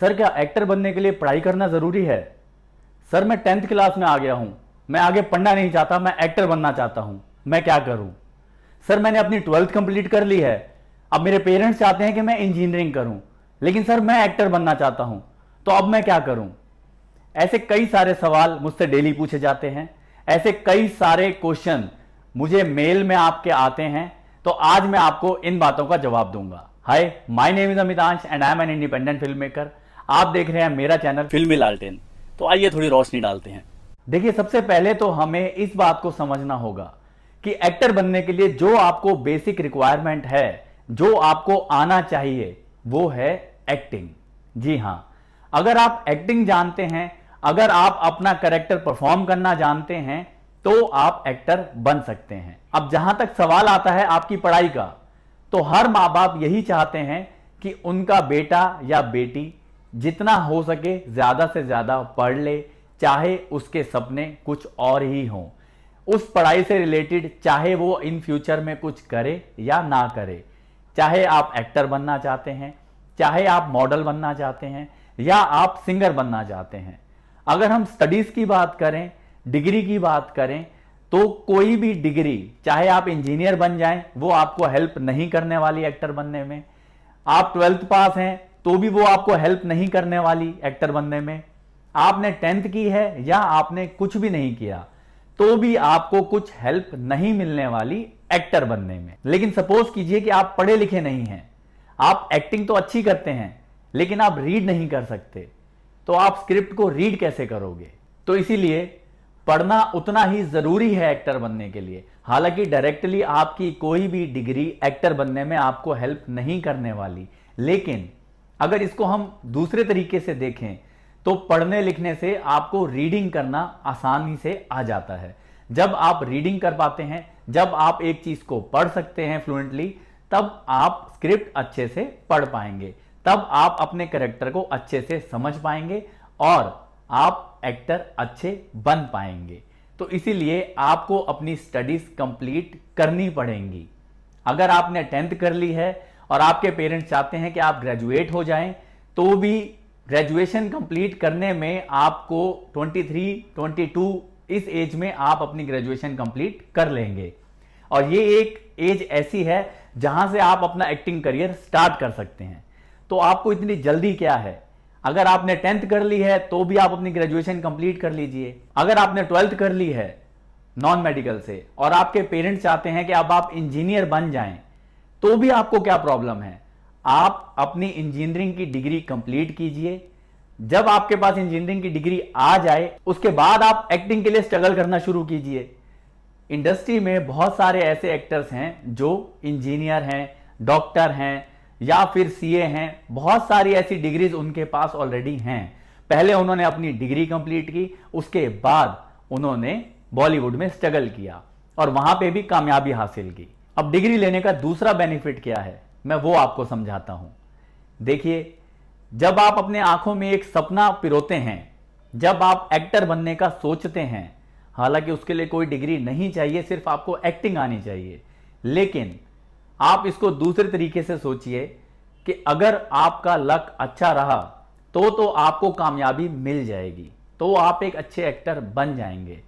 Sir क्या actor बनने के लिए पढ़ाई करना जरूरी है? सर मैं 10th क्लास में आ गया हूं, मैं आगे पढ़ना नहीं चाहता, मैं एक्टर बनना चाहता हूं, मैं क्या करूं? सर मैंने अपनी 12th कंप्लीट कर ली है, अब मेरे पेरेंट्स चाहते हैं कि मैं इंजीनियरिंग करूं, लेकिन सर मैं एक्टर बनना चाहता हूं, तो अब मैं क्या करूं? ऐसे कई सारे सवाल मुझसे डेली पूछे जाते हैं, ऐसे कई सारे क्वेश्चन मुझे मेल में आपके आते हैं, तो आज मैं आपको इन बातों का जवाब दूंगा। Hi, my name is Amitansh and I am an independent film maker. आप देख रहे हैं मेरा चैनल फिल्मी लालटेन। तो आइए थोड़ी रोशनी डालते हैं। देखिए, सबसे पहले तो हमें इस बात को समझना होगा कि एक्टर बनने के लिए जो आपको बेसिक रिक्वायरमेंट है, जो आपको आना चाहिए, वो है एक्टिंग। जी हां, अगर आप एक्टिंग जानते हैं, अगर आप अपना कैरेक्टर परफॉर्म करना जानते हैं, तो आप एक्टर बन सकते हैं। अब जहां तक सवाल आता है आपकी पढ़ाई का, तो हर मां बाप यही चाहते हैं कि उनका बेटा या बेटी जितना हो सके ज्यादा से ज्यादा पढ़ ले, चाहे उसके सपने कुछ और ही हों, उस पढ़ाई से रिलेटेड, चाहे वो इन फ्यूचर में कुछ करे या ना करे। चाहे आप एक्टर बनना चाहते हैं, चाहे आप मॉडल बनना चाहते हैं, या आप सिंगर बनना चाहते हैं। अगर हम स्टडीज की बात करें, डिग्री की बात करें, तो कोई भी डिग्री, चाहे आप इंजीनियर बन जाएं, वो आपको हेल्प नहीं करने वाली एक्टर बनने में। आप 12th पास हैं तो भी वो आपको हेल्प नहीं करने वाली एक्टर बनने में। आपने 10th की है या आपने कुछ भी नहीं किया, तो भी आपको कुछ हेल्प नहीं मिलने वाली एक्टर बनने में। लेकिन सपोज कीजिए कि आप पढ़े लिखे नहीं हैं, आप एक्टिंग तो अच्छी करते हैं, लेकिन आप रीड नहीं कर सकते, तो आप स्क्रिप्ट को रीड कैसे करोगे? तो इसीलिए पढ़ना उतना ही जरूरी है एक्टर बनने के लिए। हालांकि डायरेक्टली आपकी कोई भी डिग्री एक्टर बनने में आपको हेल्प नहीं करने वाली, लेकिन अगर इसको हम दूसरे तरीके से देखें, तो पढ़ने लिखने से आपको रीडिंग करना आसानी से आ जाता है। जब आप रीडिंग कर पाते हैं, जब आप एक चीज को पढ़ सकते हैं फ्लुएंटली, तब आप स्क्रिप्ट अच्छे से पढ़ पाएंगे, तब आप अपने कैरेक्टर को अच्छे से समझ पाएंगे और आप एक्टर अच्छे बन पाएंगे। तो इसीलिए आपको अपनी स्टडीज कंप्लीट करनी पड़ेंगी। अगर आपने 10th कर ली है और आपके पेरेंट्स चाहते हैं कि आप ग्रेजुएट हो जाएं, तो भी ग्रेजुएशन कंप्लीट करने में आपको 23, 22 इस एज में आप अपनी ग्रेजुएशन कंप्लीट कर लेंगे। और ये एक एज ऐसी है जहां से आप अपना एक्टिंग करियर स्टार्ट कर सकते हैं। तो आपको इतनी जल्दी क्या है? अगर आपने 10th कर ली है तो भी आप अपनी ग्रेजुएशन कंप्लीट कर लीजिए। अगर आपने 12th कर ली है नॉन मेडिकल से और आपके पेरेंट्स चाहते हैं कि अब आप इंजीनियर बन जाएं, तो भी आपको क्या प्रॉब्लम है? आप अपनी इंजीनियरिंग की डिग्री कंप्लीट कीजिए। जब आपके पास इंजीनियरिंग की डिग्री आ जाए, उसके बाद आप एक्टिंग के लिए स्ट्रगल करना शुरू कीजिए। इंडस्ट्री में बहुत सारे ऐसे एक्टर्स हैं जो इंजीनियर हैं, डॉक्टर हैं, या फिर सीए हैं। बहुत सारी ऐसी डिग्रीज उनके पास ऑलरेडी हैं। पहले उन्होंने अपनी डिग्री कंप्लीट की, उसके बाद उन्होंने बॉलीवुड में स्ट्रगल किया और वहां पे भी कामयाबी हासिल की। अब डिग्री लेने का दूसरा बेनिफिट क्या है, मैं वो आपको समझाता हूं। देखिए, जब आप अपने आंखों में एक सपना पिरोते हैं, जब आप एक्टर बनने का सोचते हैं, हालांकि उसके लिए कोई डिग्री नहीं चाहिए, सिर्फ आपको एक्टिंग आनी चाहिए, लेकिन आप इसको दूसरे तरीके से सोचिए कि अगर आपका लक अच्छा रहा तो आपको कामयाबी मिल जाएगी, तो आप एक अच्छे एक्टर बन जाएंगे।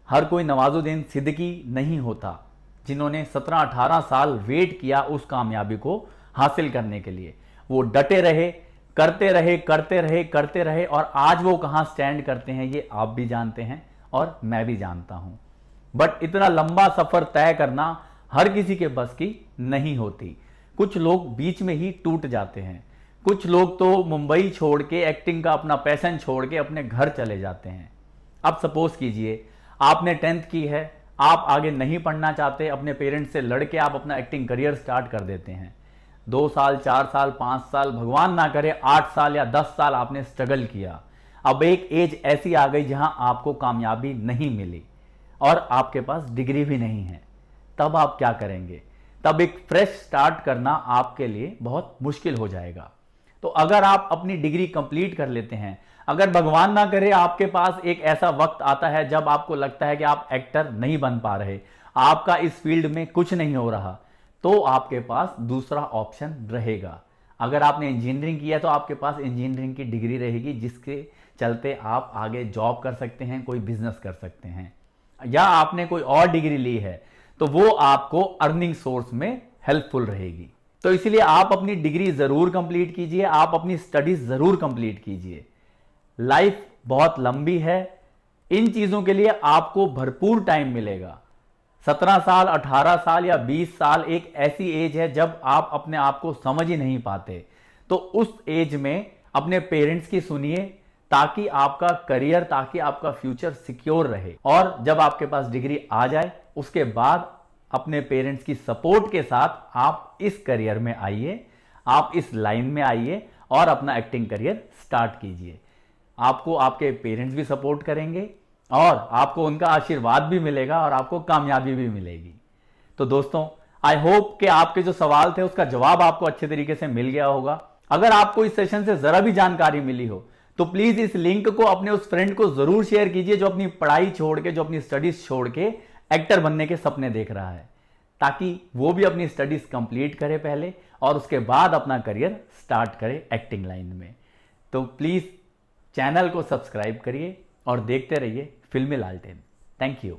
हर कोई नवाजुद्दीन सिद्दीकी नहीं होता जिन्होंने 17-18 साल वेट किया उस कामयाबी को हासिल करने के लिए। वो डटे रहे, करते रहे, करते रहे, करते रहे, और आज वो कहां स्टैंड करते हैं ये आप भी जानते हैं और मैं भी जानता हूं। बट इतना लंबा सफर तय करना हर किसी के बस की नहीं होती। कुछ लोग बीच में ही टूट जाते हैं। कुछ लोग तो मुंबई छोड़ के, एक्टिंग का अपना पैशन छोड़ के अपने घर चले जाते हैं। अब सपोज कीजिए आपने 10th की है, आप आगे नहीं पढ़ना चाहते, अपने पेरेंट्स से लड़के आप अपना एक्टिंग करियर स्टार्ट कर देते हैं। 2 साल, 4 साल, 5 साल, भगवान ना करे 8 साल या 10 साल आपने स्ट्रगल किया। अब एक एज ऐसी आ गई जहां आपको कामयाबी नहीं मिली और आपके पास डिग्री भी नहीं है, तब आप क्या करेंगे? तब एक फ्रेश स्टार्ट करना आपके लिए बहुत मुश्किल हो जाएगा। तो अगर आप अपनी डिग्री कंप्लीट कर लेते हैं, अगर भगवान ना करे आपके पास एक ऐसा वक्त आता है जब आपको लगता है कि आप एक्टर नहीं बन पा रहे, आपका इस फील्ड में कुछ नहीं हो रहा, तो आपके पास दूसरा ऑप्शन रहेगा। अगर आपने इंजीनियरिंग किया तो आपके पास इंजीनियरिंग की डिग्री रहेगी, जिसके चलते आप आगे जॉब कर सकते हैं, कोई बिजनेस कर सकते हैं। या आपने कोई और डिग्री ली है तो वो आपको अर्निंग सोर्स में हेल्पफुल रहेगी। तो इसलिए आप अपनी डिग्री जरूर कंप्लीट कीजिए, आप अपनी स्टडीज जरूर कंप्लीट कीजिए। लाइफ बहुत लंबी है, इन चीजों के लिए आपको भरपूर टाइम मिलेगा। 17 साल, 18 साल या 20 साल एक ऐसी एज है जब आप अपने आप को समझ ही नहीं पाते। तो उस एज में अपने पेरेंट्स की सुनिए, ताकि आपका करियर, ताकि आपका फ्यूचर सिक्योर रहे। और जब आपके पास डिग्री आ जाए उसके बाद अपने पेरेंट्स की सपोर्ट के साथ आप इस करियर में आइए, आप इस लाइन में आइए और अपना एक्टिंग करियर स्टार्ट कीजिए। आपको आपके पेरेंट्स भी सपोर्ट करेंगे और आपको उनका आशीर्वाद भी मिलेगा और आपको कामयाबी भी मिलेगी। तो दोस्तों, आई होप कि आपके जो सवाल थे उसका जवाब आपको अच्छे तरीके से मिल गया होगा। अगर आपको इस सेशन से जरा भी जानकारी मिली हो तो प्लीज इस लिंक को अपने उस फ्रेंड को जरूर शेयर कीजिए जो अपनी पढ़ाई छोड़ के, जो अपनी स्टडीज छोड़ के एक्टर बनने के सपने देख रहा है, ताकि वो भी अपनी स्टडीज कंप्लीट करे पहले और उसके बाद अपना करियर स्टार्ट करे एक्टिंग लाइन में। तो प्लीज चैनल को सब्सक्राइब करिए और देखते रहिए फिल्मी लालटेन। Thank you.